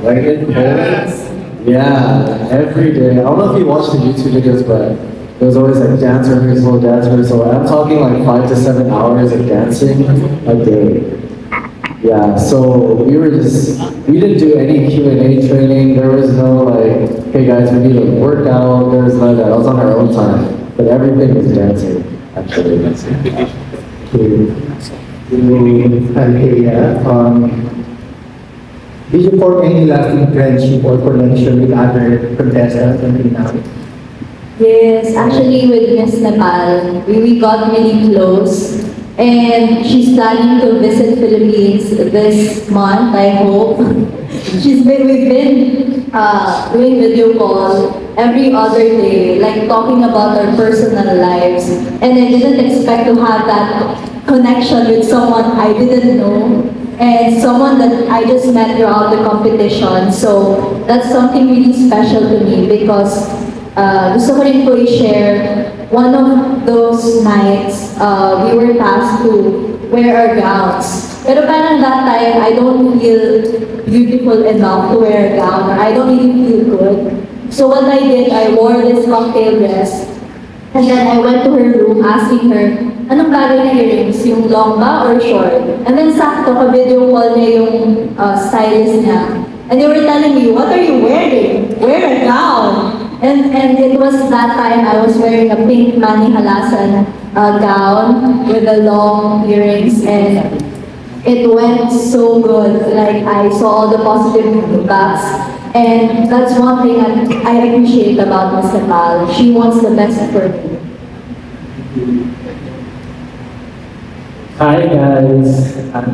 Like in Poland, yeah, every day. I don't know if you watch the YouTube videos, but there's always like dance rehearsal, dance rehearsal. I'm talking like 5 to 7 hours of dancing a day. Yeah, so we didn't do any Q&A training. There was no like, hey guys, we need to work out. There was none of that. That was on our own time. But everything was dancing, actually. Althea, did you form any lasting friendship or connection with other contestants until now? Yes, actually with Miss Nepal, we got really close. And she's planning to visit Philippines this month, I hope. We've been doing video call every other day, like talking about our personal lives. And I didn't expect to have that connection with someone I didn't know and someone that I just met throughout the competition. So that's something really special to me because gusto ko rin po i-share, one of those nights, we were tasked to wear our gowns. Pero parang that time, I don't feel beautiful enough to wear a gown, or I don't really feel good. So what I did, I wore this cocktail dress, and then I went to her room asking her, anong bagay na earrings? Yung long ba or short? And then sakto, ka-video call niya yung stylist niya. And they were telling me, what are you wearing? Wear a gown. And it was that time I was wearing a pink Manny Halasan gown with the long earrings, and it went so good. Like, I saw all the positive feedbacks, and that's one thing I appreciate about Miss Nepal. She wants the best for me. Hi guys, and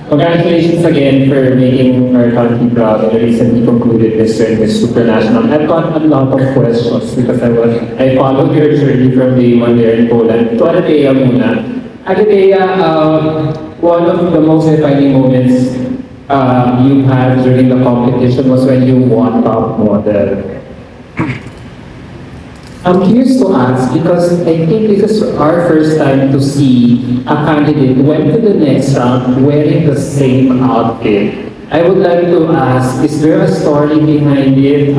congratulations again for making our country proud and recently concluded this Miss Supranational. I've got a lot of questions because I followed your journey from day one there in Poland. To Althea muna. Althea, one of the most defining moments you had during the competition was when you won top model. I'm curious to ask because I think this is our first time to see a candidate went to the next round wearing the same outfit. I would like to ask, is there a story behind it?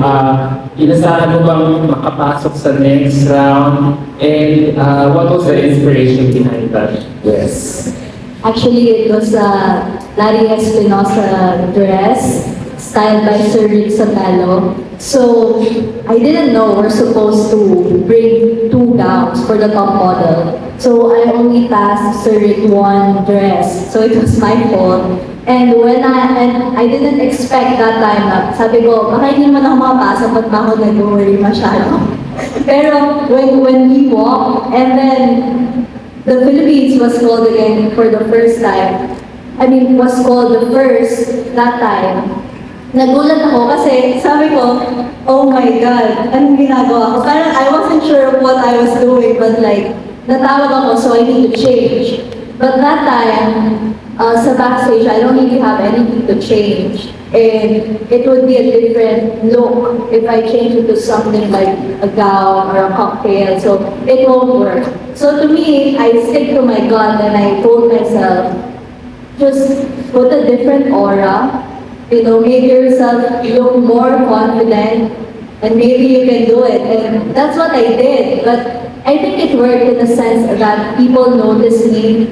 Inasahan mo bang makapasok sa next round? And what was the inspiration behind that dress? Actually, it was a Larry Espinosa dress styled by Sir Rick Sotelo. So, I didn't know we're supposed to bring 2 gowns for the top model. So, I only tasked Sir Rick 1 dress. So, it was my fault. And I didn't expect that time na, sabi ko, baka hindi naman ako makapasok, ba't ba ako nag-worry masyado? Pero, when we walked, and then, the Philippines was called again for the first time. I mean, was called the first that time. Nagulat ako kasi sabi ko, oh my God, anong ginagawa ko? Parang I wasn't sure of what I was doing, but like, natawag ako, so I need to change. But that time, sa backstage, I don't really have anything to change. And it would be a different look if I change it to something like a gown or a cocktail, so it won't work. So to me, I stick to my gun and I told myself, just put a different aura. You know, make yourself look more confident, and maybe you can do it. And that's what I did. But I think it worked in the sense that people noticed me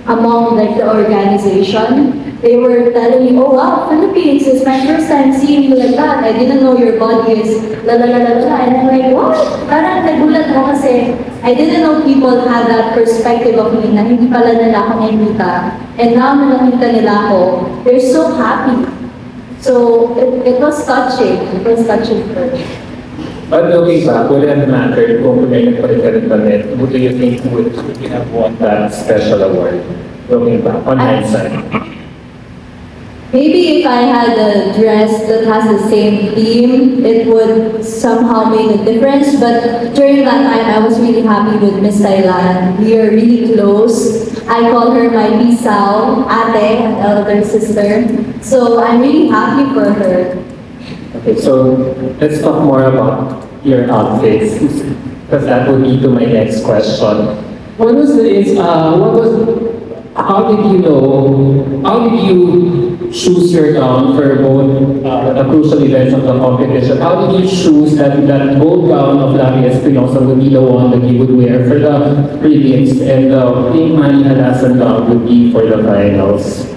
among like the organization. They were telling me, oh wow, Philippines, it's my first time seeing you like that. I didn't know your body is la la la la la. And I'm like, what? Parang nagulat ako kasi I didn't know people had that perspective of me na hindi pala nila ako nakikita. And now na nakita nila ako, they're so happy. So it was touching. It was touching for me. But looking back, would it have mattered kung kumain pa rin ka rin ulit? What do you think would you have won that special award? Looking back, on hindsight. Maybe if I had a dress that has the same theme, it would somehow make a difference. But during that time, I was really happy with Miss Thailand. We are really close. I call her my Bisao, ate, an elder sister. So I'm really happy for her. Okay, so let's talk more about your outfits, because that would lead to my next question. How did you choose your gown for both the crucial events of the competition? How did you choose that gold gown of Larry Espinosa would be the one that you would wear for the prelims and the pink Manny Halasan gown would be for the finals?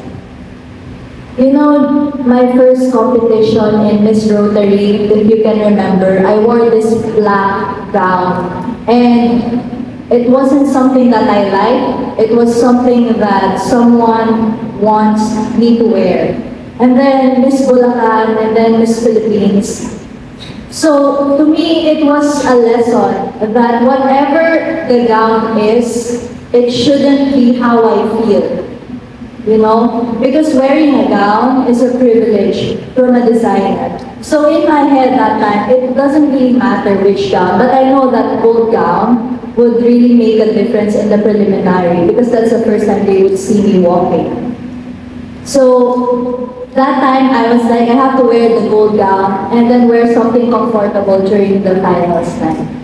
You know, my first competition in Miss Rotary, if you can remember, I wore this black gown. And it wasn't something that I liked. It was something that someone wants me to wear. And then Miss Bulacan, and then Miss Philippines. So to me, it was a lesson that whatever the gown is, it shouldn't be how I feel. You know, because wearing a gown is a privilege from a designer. So in my head that time, it doesn't really matter which gown, but I know that gold gown would really make a difference in the preliminary because that's the first time they would see me walking. So that time I was like, I have to wear the gold gown and then wear something comfortable during the finals night.